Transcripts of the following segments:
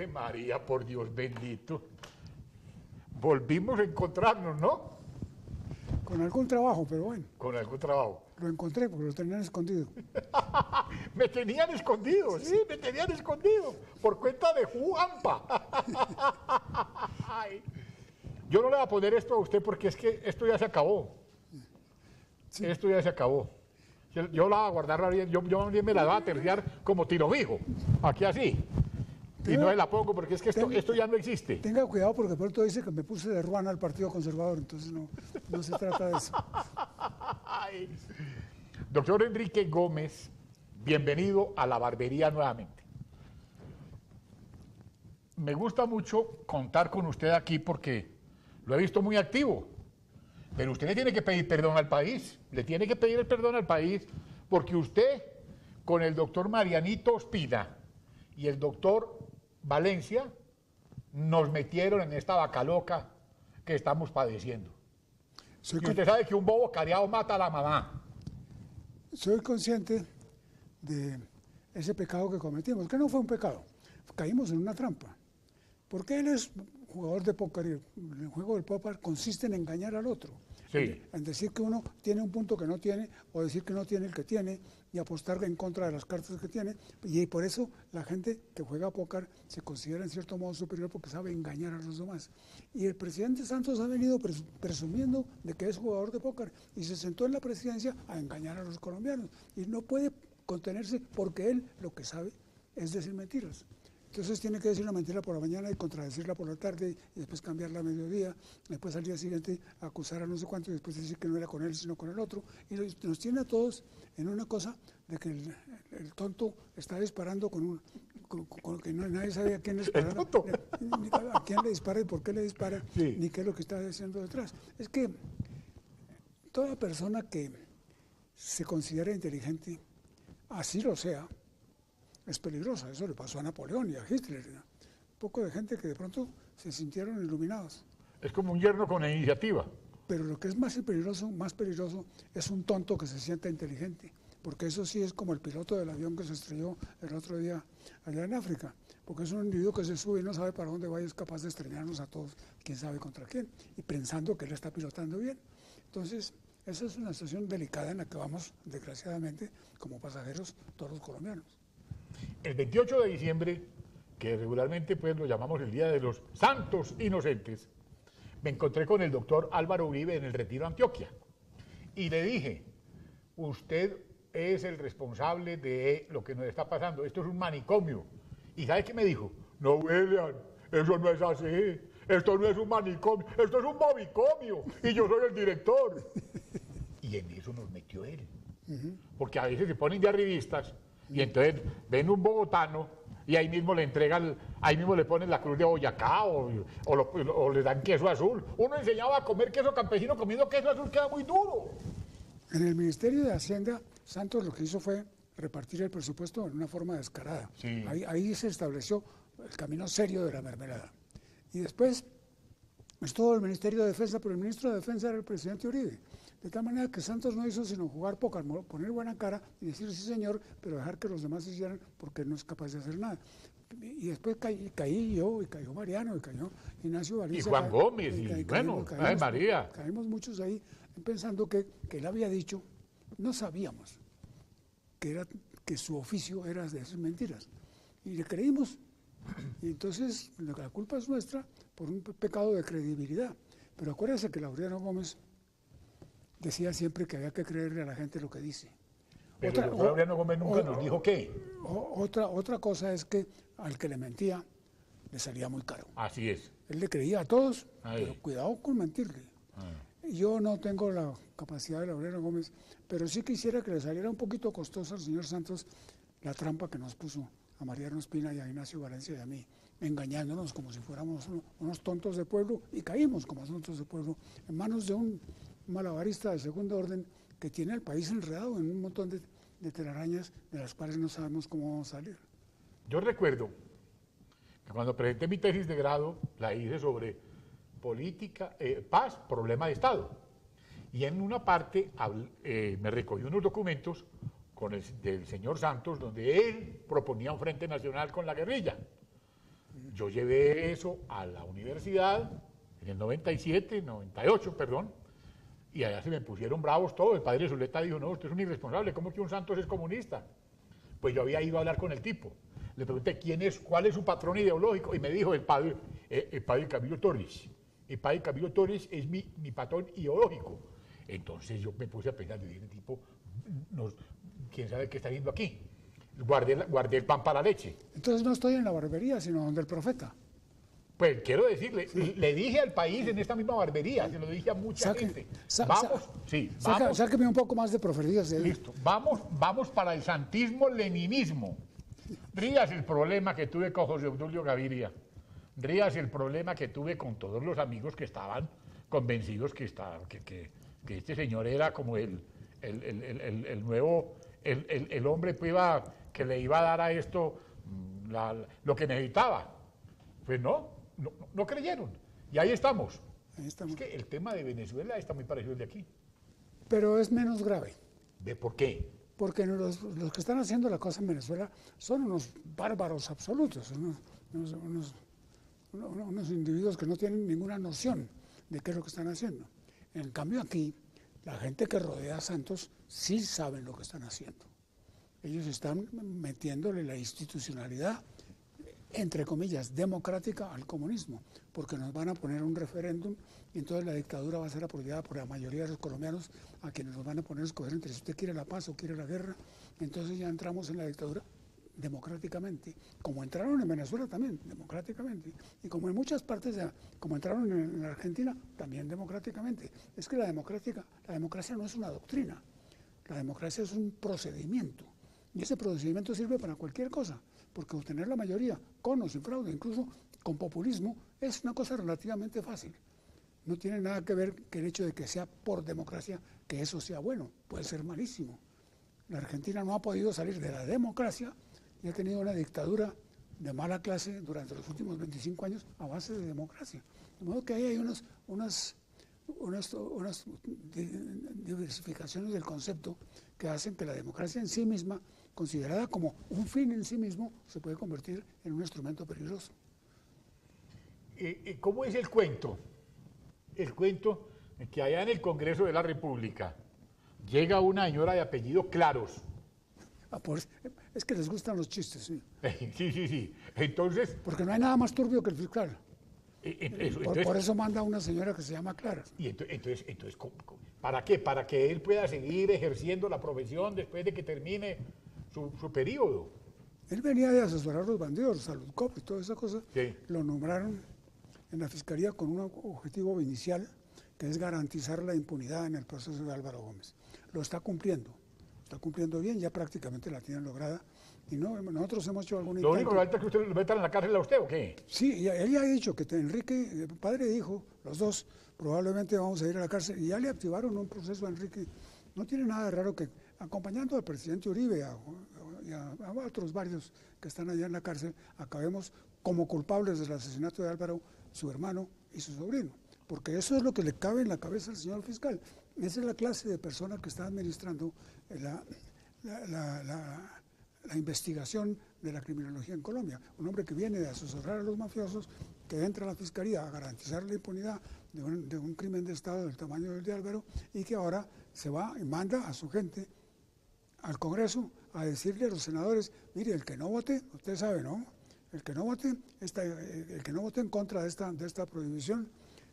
Ave María, por Dios bendito. Volvimos a encontrarnos, ¿no? Con algún trabajo, pero bueno. Con algún trabajo. Lo encontré porque lo tenían escondido. Me tenían escondido, sí, me tenían escondido. Por cuenta de Juanpa. Ay. Yo no le voy a poner esto a usted porque es que esto ya se acabó. Sí. Esto ya se acabó. Yo la voy a guardar bien, yo me la voy a terciar como tiro fijo. Aquí así. Y no se la pongo porque es que esto ya no existe. Tenga cuidado porque pronto dice que me puse de ruana al Partido Conservador, entonces no se trata de eso. Ay. Doctor Enrique Gómez, bienvenido a la barbería nuevamente. Me gusta mucho contar con usted aquí porque lo he visto muy activo, pero usted le tiene que pedir perdón al país, le tiene que pedir el perdón al país porque usted con el doctor Marianito Ospina y el doctor Valencia nos metieron en esta vaca loca que estamos padeciendo. Y usted sabe que un bobo cariado mata a la mamá. Soy consciente de ese pecado que cometimos, que no fue un pecado, caímos en una trampa. Porque él es jugador de póker y el juego del póker consiste en engañar al otro. Sí. En decir que uno tiene un punto que no tiene o decir que no tiene el que tiene y apostar en contra de las cartas que tiene. Y por eso la gente que juega póker se considera en cierto modo superior porque sabe engañar a los demás. Y el presidente Santos ha venido presumiendo de que es jugador de póker y se sentó en la presidencia a engañar a los colombianos. Y no puede contenerse porque él lo que sabe es decir mentiras. Entonces tiene que decir una mentira por la mañana y contradecirla por la tarde y después cambiarla a mediodía, después al día siguiente acusar a no sé cuánto y después decir que no era con él sino con el otro. Y nos tiene a todos en una cosa de que el tonto está disparando con que nadie sabe a quién le dispara, a quién le dispara y por qué le dispara, sí, ni qué es lo que está haciendo detrás. Es que toda persona que se considera inteligente, así lo sea, es peligrosa. Eso le pasó a Napoleón y a Hitler. Un poco de gente que de pronto se sintieron iluminados. Es como un yerno con iniciativa. Pero lo que es más peligroso es un tonto que se sienta inteligente. Porque eso sí es como el piloto del avión que se estrelló el otro día allá en África. Porque es un individuo que se sube y no sabe para dónde va y es capaz de estrellarnos a todos, quién sabe contra quién, y pensando que él está pilotando bien. Entonces, esa es una situación delicada en la que vamos, desgraciadamente, como pasajeros, todos los colombianos. El 28 de diciembre, que regularmente pues lo llamamos el Día de los Santos Inocentes, me encontré con el doctor Álvaro Uribe en el Retiro Antioquia y le dije, usted es el responsable de lo que nos está pasando, esto es un manicomio. ¿Y sabe qué me dijo? No, William, eso no es así, esto no es un manicomio, esto es un bobicomio y yo soy el director. Y en eso nos metió él, porque a veces se ponen de arribistas y entonces ven un bogotano y ahí mismo le entregan, ahí mismo le ponen la cruz de Boyacá o le dan queso azul. Uno enseñaba a comer queso campesino, comiendo queso azul queda muy duro. En el Ministerio de Hacienda, Santos lo que hizo fue repartir el presupuesto en una forma descarada. Sí. Ahí se estableció el camino serio de la mermelada. Y después estuvo el Ministerio de Defensa, pero el ministro de Defensa era el presidente Uribe. De tal manera que Santos no hizo sino jugar póker, poner buena cara y decir sí señor, pero dejar que los demás hicieran porque no es capaz de hacer nada. Y después caí yo, y cayó Mariano, y cayó Ignacio Valencia. Y Juan Gómez, y bueno, ay María. Caímos muchos ahí pensando que él había dicho, no sabíamos que su oficio era de decir mentiras. Y le creímos. Y entonces la culpa es nuestra por un pecado de credibilidad. Pero acuérdense que Laureano Gómez decía siempre que había que creerle a la gente lo que dice. Pero Laureano Gómez nunca nos dijo qué. Otra cosa es que al que le mentía le salía muy caro. Así es. Él le creía a todos, Ahí. pero cuidado con mentirle. Yo no tengo la capacidad de Laureano Gómez, pero sí quisiera que le saliera un poquito costoso al señor Santos la trampa que nos puso a Mariano Ospina y a Ignacio Valencia y a mí, engañándonos como si fuéramos unos tontos de pueblo, y caímos como tontos de pueblo en manos de un malabarista de segundo orden que tiene al país enredado en un montón de telarañas de las cuales no sabemos cómo vamos a salir. Yo recuerdo que cuando presenté mi tesis de grado, la hice sobre política, paz, problema de Estado. Y en una parte me recogí unos documentos del señor Santos, donde él proponía un frente nacional con la guerrilla. yo llevé eso a la universidad en el 97, 98, perdón, y allá se me pusieron bravos todos. El padre Zuleta dijo, no, usted es un irresponsable, ¿cómo que un Santos es comunista? Pues yo había ido a hablar con el tipo. Le pregunté cuál es su patrón ideológico, y me dijo el padre Camilo Torres. El padre Camilo Torres es mi patrón ideológico. Entonces yo me puse a pensar, y dije, tipo, ¿quién sabe qué está viendo aquí? Guardé el pan para la leche. Entonces no estoy en la barbería, sino donde el profeta. Pues quiero decirle, le dije al país en esta misma barbería, se lo dije a mucha gente. Vamos, sáqueme un poco más de proferías de ahí. Listo, vamos para el santismo-leninismo. Rías el problema que tuve con José Obdulio Gaviria. Rías el problema que tuve con todos los amigos que estaban convencidos que este señor era como el nuevo, el hombre que le iba a dar a esto lo que necesitaba. Pues no creyeron. Y ahí estamos. Es que el tema de Venezuela está muy parecido al de aquí. Pero es menos grave. ¿Ve por qué? Porque los que están haciendo la cosa en Venezuela son unos bárbaros absolutos, unos individuos que no tienen ninguna noción de qué es lo que están haciendo. En cambio aquí, la gente que rodea a Santos sí saben lo que están haciendo. Ellos están metiéndole la institucionalidad, entre comillas, democrática al comunismo, porque nos van a poner un referéndum y entonces la dictadura va a ser apoyada por la mayoría de los colombianos, a quienes nos van a poner a escoger entre si usted quiere la paz o quiere la guerra. Entonces ya entramos en la dictadura democráticamente, como entraron en Venezuela también, democráticamente, y como en muchas partes, como entraron en la Argentina, también democráticamente. Es que la democracia no es una doctrina, la democracia es un procedimiento, y ese procedimiento sirve para cualquier cosa, porque obtener la mayoría, con o sin fraude, incluso con populismo, es una cosa relativamente fácil. No tiene nada que ver que el hecho de que sea por democracia, que eso sea bueno, puede ser malísimo. La Argentina no ha podido salir de la democracia y ha tenido una dictadura de mala clase durante los últimos 25 años a base de democracia. De modo que ahí hay unas diversificaciones del concepto que hacen que la democracia en sí misma, considerada como un fin en sí mismo, se puede convertir en un instrumento peligroso. ¿Cómo es el cuento? El cuento que allá en el Congreso de la República llega una señora de apellido Claros. Pues, es que les gustan los chistes, sí. Sí. Entonces... Porque no hay nada más turbio que el fiscal. Entonces, por eso manda a una señora que se llama Claras. Y entonces ¿para qué? Para que él pueda seguir ejerciendo la profesión después de que termine su periodo. Él venía de asesorar a los bandidos, Saludcop y toda esa cosa. Sí. Lo nombraron en la Fiscalía con un objetivo inicial, que es garantizar la impunidad en el proceso de Álvaro Gómez. Lo está cumpliendo bien, ya prácticamente la tienen lograda. Y nosotros hemos hecho algún intento. ¿Lo único que falta es que usted lo metan en la cárcel a usted o qué? Sí, él ya ha dicho que Enrique, el padre y hijo, los dos, probablemente vamos a ir a la cárcel. Y ya le activaron un proceso a Enrique. No tiene nada de raro que, acompañando al presidente Uribe y a otros varios que están allá en la cárcel, acabemos como culpables del asesinato de Álvaro, su hermano y su sobrino. Porque eso es lo que le cabe en la cabeza al señor fiscal. Esa es la clase de persona que está administrando la investigación de la criminología en Colombia. Un hombre que viene de asesorar a los mafiosos, que entra a la Fiscalía a garantizar la impunidad de un crimen de Estado del tamaño del de Álvaro, y que ahora se va y manda a su gente al Congreso a decirle a los senadores, mire, el que no vote, usted sabe, ¿no? El que no vote en contra de esta prohibición,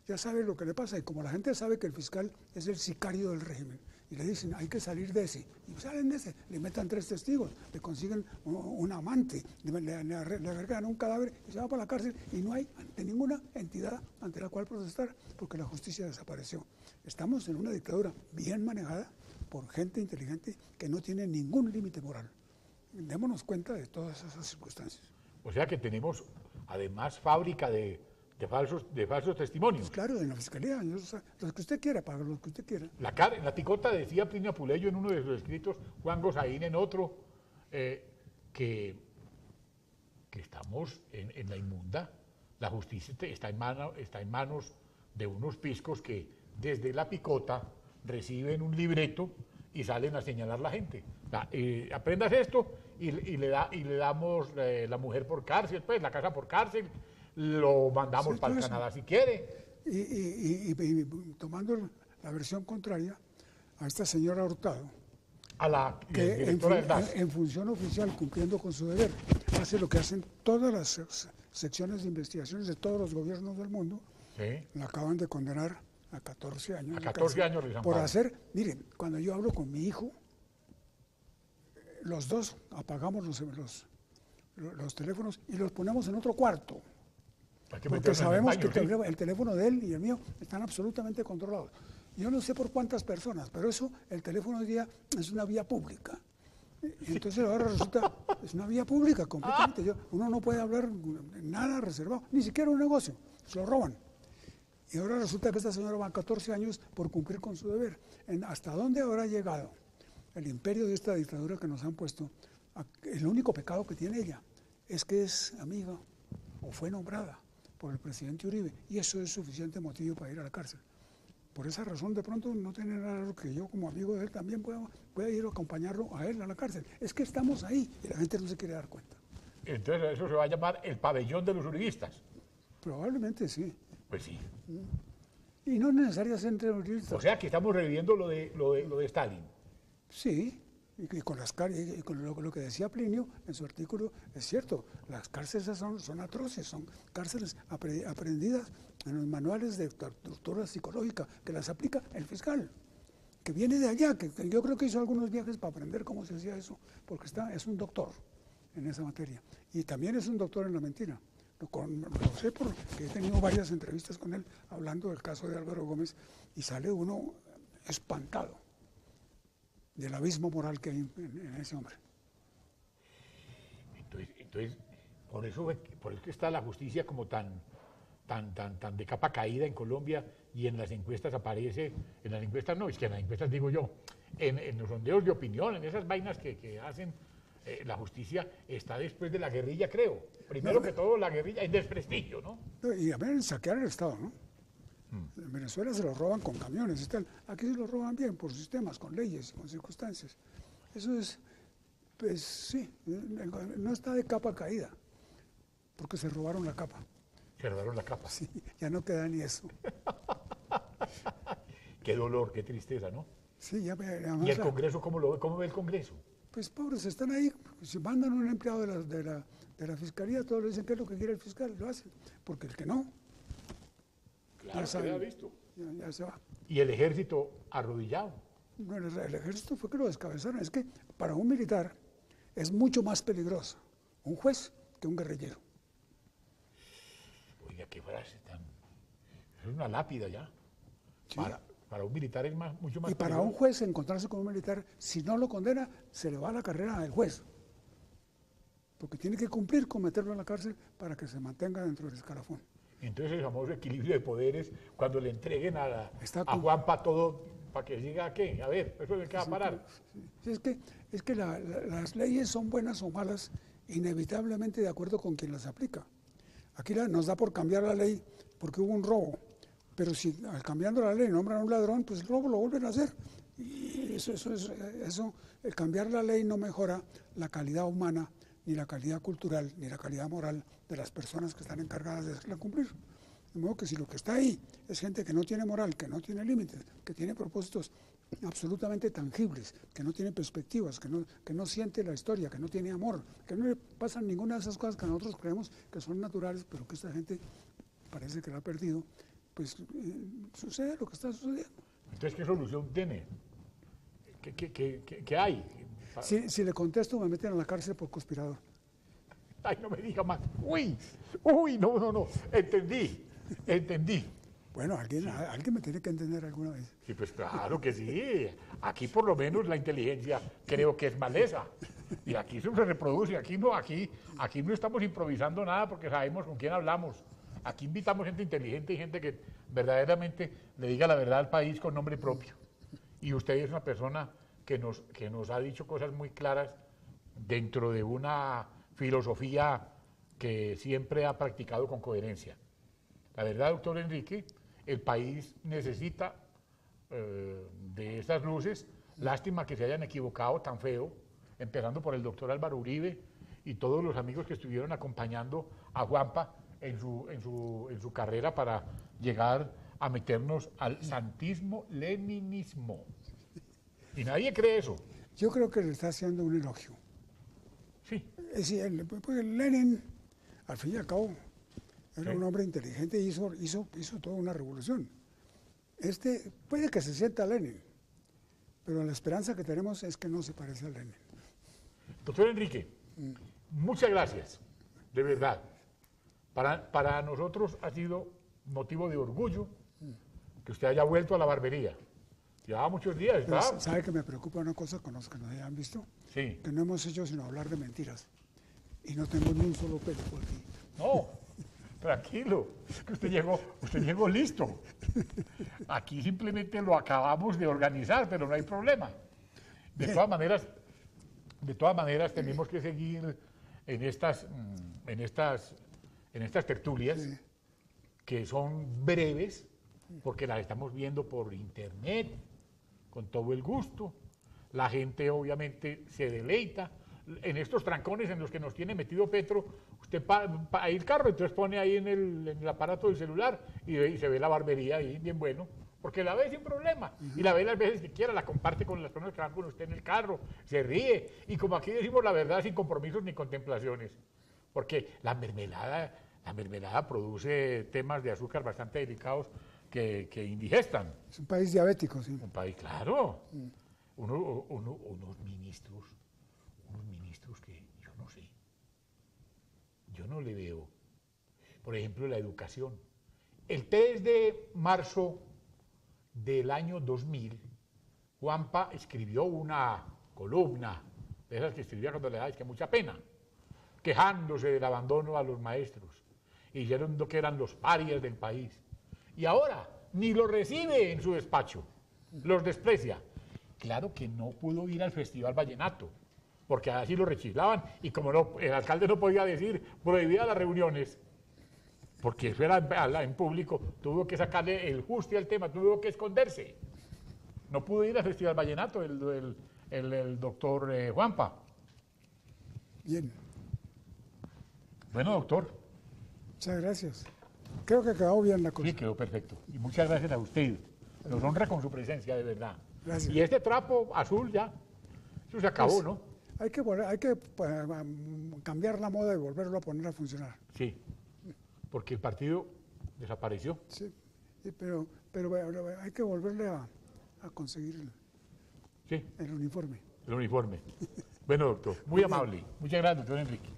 ya sabe lo que le pasa. Y como la gente sabe que el fiscal es el sicario del régimen, y le dicen, hay que salir de ese, y salen de ese, le metan 3 testigos, le consiguen un amante, le agregan un cadáver y se va para la cárcel, y no hay ante ninguna entidad ante la cual protestar, porque la justicia desapareció. Estamos en una dictadura bien manejada por gente inteligente que no tiene ningún límite moral. Démonos cuenta de todas esas circunstancias. O sea que tenemos, además, fábrica de falsos testimonios. Pues claro, en la Fiscalía, los que usted quiera, para los que usted quiera. La picota decía Plinio Apuleyo en uno de sus escritos, Juan Gosaín en otro, que estamos en la inmunda. La justicia está en manos de unos piscos que desde la picota reciben un libreto y salen a señalar a la gente. Aprendas esto y le damos la mujer por cárcel, pues, la casa por cárcel, lo mandamos Sí, para todo el eso. Canadá si quiere. Y tomando la versión contraria, a esta señora Hurtado, A la que directora del DAS. en función oficial, cumpliendo con su deber, hace lo que hacen todas las secciones de investigaciones de todos los gobiernos del mundo, Sí. la acaban de condenar a 14 años. A de 14 cárcel años de San por Pablo. hacer, miren, cuando yo hablo con mi hijo, los dos apagamos los teléfonos y los ponemos en otro cuarto. Hay que Porque meternos en el sabemos baño, que sí. el teléfono de él y el mío están absolutamente controlados. Yo no sé por cuántas personas, pero eso, el teléfono hoy día es una vía pública. Y entonces ahora resulta, es una vía pública completamente. Uno no puede hablar nada reservado, ni siquiera un negocio, se lo roban. Y ahora resulta que esta señora va a 14 años por cumplir con su deber. ¿Hasta dónde habrá llegado el imperio de esta dictadura que nos han puesto? El único pecado que tiene ella es que es amiga o fue nombrada por el presidente Uribe, y eso es suficiente motivo para ir a la cárcel. Por esa razón, de pronto, no tiene nada raro que yo, como amigo de él, también pueda ir a acompañarlo a él a la cárcel. Es que estamos ahí y la gente no se quiere dar cuenta. Entonces eso se va a llamar el pabellón de los uribistas. Probablemente sí. Pues sí. Y no es necesario ser terrorista. O sea que estamos reviviendo lo de Stalin. Sí, y con lo que decía Plinio en su artículo, es cierto, las cárceles son atroces, son cárceles aprendidas en los manuales de tortura psicológica que las aplica el fiscal, que viene de allá, que yo creo que hizo algunos viajes para aprender cómo se hacía eso, porque es un doctor en esa materia, y también es un doctor en la mentira. Lo sé porque he tenido varias entrevistas con él hablando del caso de Álvaro Gómez, y sale uno espantado del abismo moral que hay en ese hombre. Entonces por eso que está la justicia como tan de capa caída en Colombia, y en las encuestas aparece, en las encuestas no, es que en las encuestas digo yo, en los sondeos de opinión, en esas vainas que hacen, la justicia está después de la guerrilla, creo. Primero que todo, la guerrilla es desprestigio, ¿no? Y a ver, saquear el Estado, ¿no? En Venezuela se lo roban con camiones y tal. Aquí se lo roban bien, por sistemas, con leyes, con circunstancias. Eso es, pues sí, no está de capa caída, porque se robaron la capa. Se robaron la capa. Sí, ya no queda ni eso. Qué dolor, qué tristeza, ¿no? Sí, ¿Y el Congreso cómo lo ve? ¿Cómo ve el Congreso? Pues pobres, están ahí. Si mandan un empleado de la fiscalía, todos le dicen qué es lo que quiere el fiscal, lo hacen. Porque el que no, Claro, se ha visto. ya se va. Y el ejército arrodillado. Bueno, el ejército fue que lo descabezaron. Es que para un militar es mucho más peligroso un juez que un guerrillero. Oiga, qué frase tan... Es una lápida ya. Sí. Para un militar es mucho más Y para peligroso. un juez encontrarse con un militar, si no lo condena, se le va a la carrera del juez. Porque tiene que cumplir con meterlo en la cárcel para que se mantenga dentro del escalafón. Entonces el famoso equilibrio de poderes, cuando le entreguen a Está Juanpa todo, para que diga qué, a ver, eso es el que va a parar. Sí, es que las leyes son buenas o malas inevitablemente de acuerdo con quien las aplica. Aquí nos da por cambiar la ley porque hubo un robo, pero si cambiando la ley nombran un ladrón, pues el robo lo vuelven a hacer. Y el cambiar la ley no mejora la calidad humana, ni la calidad cultural, ni la calidad moral de las personas que están encargadas de hacerla cumplir. De modo que si lo que está ahí es gente que no tiene moral, que no tiene límites, que tiene propósitos absolutamente tangibles, que no tiene perspectivas, que no siente la historia, que no tiene amor, que no le pasan ninguna de esas cosas que nosotros creemos que son naturales, pero que esta gente parece que la ha perdido, pues sucede lo que está sucediendo. Entonces, ¿qué solución tiene? ¿Qué hay? Si le contesto, me meten a la cárcel por conspirador. Ay, no me diga más. Uy, no. Entendí. Bueno, alguien me tiene que entender alguna vez. Sí, pues claro que sí. Aquí por lo menos la inteligencia creo que es maleza. Y aquí se reproduce, aquí no estamos improvisando nada porque sabemos con quién hablamos. Aquí invitamos gente inteligente y gente que verdaderamente le diga la verdad al país con nombre propio. Y usted es una persona que nos ha dicho cosas muy claras dentro de una filosofía que siempre ha practicado con coherencia. La verdad, doctor Enrique, el país necesita de estas luces. Lástima que se hayan equivocado tan feo, empezando por el doctor Álvaro Uribe y todos los amigos que estuvieron acompañando a Juanpa en su carrera para llegar a meternos al santismo-leninismo. Y nadie cree eso. Yo creo que le está haciendo un elogio. Sí. Es decir, pues Lenin, al fin y al cabo, era un hombre inteligente y hizo toda una revolución. Puede que se sienta Lenin, pero la esperanza que tenemos es que no se parece a Lenin. Doctor Enrique, muchas gracias, de verdad. Para nosotros ha sido motivo de orgullo que usted haya vuelto a la barbería. Llevaba muchos días, ¿verdad? ¿Sabe que me preocupa una cosa con los que nos hayan visto? Sí. Que no hemos hecho sino hablar de mentiras. Y no tengo ni un solo pelo por aquí. No, tranquilo, que usted llegó listo. Aquí simplemente lo acabamos de organizar, pero no hay problema. De todas maneras tenemos que seguir en estas tertulias que son breves, porque las estamos viendo por internet, con todo el gusto. La gente obviamente se deleita. En estos trancones en los que nos tiene metido Petro, usted para ir carro, entonces pone ahí en el aparato del celular y se ve la barbería ahí, bien bueno, porque la ve sin problema. Y la ve las veces que quiera, la comparte con las personas que van con usted en el carro, se ríe. Y como aquí decimos la verdad, sin compromisos ni contemplaciones. Porque la mermelada produce temas de azúcar bastante delicados que indigestan. Es un país diabético, sí. Un país, claro. Unos ministros que yo no sé. Yo no le veo. Por ejemplo, la educación. El 3 de marzo del año 2000, Juanpa escribió una columna, de esas que escribía cuando le daba, es que mucha pena, quejándose del abandono a los maestros, y diciendo que eran los parias del país. Y ahora ni los recibe en su despacho, los desprecia. Claro que no pudo ir al Festival Vallenato, porque así lo rechislaban, y como no, el alcalde no podía decir, prohibía las reuniones, porque eso era en público, tuvo que sacarle el justo al tema, tuvo que esconderse. No pudo ir al Festival Vallenato el doctor Juanpa. Bien. Bueno, doctor. Muchas gracias. Creo que quedó bien la cosa. Sí, quedó perfecto. Y muchas gracias a usted. Nos honra con su presencia, de verdad. Gracias. Y este trapo azul ya, eso se acabó, Pues, ¿no? Hay que cambiar la moda y volverlo a poner a funcionar. Sí, porque el partido desapareció. Sí, pero hay que volverle a conseguir Sí, el uniforme. el uniforme. Bueno, doctor, muy amable. Muchas gracias, doctor Enrique.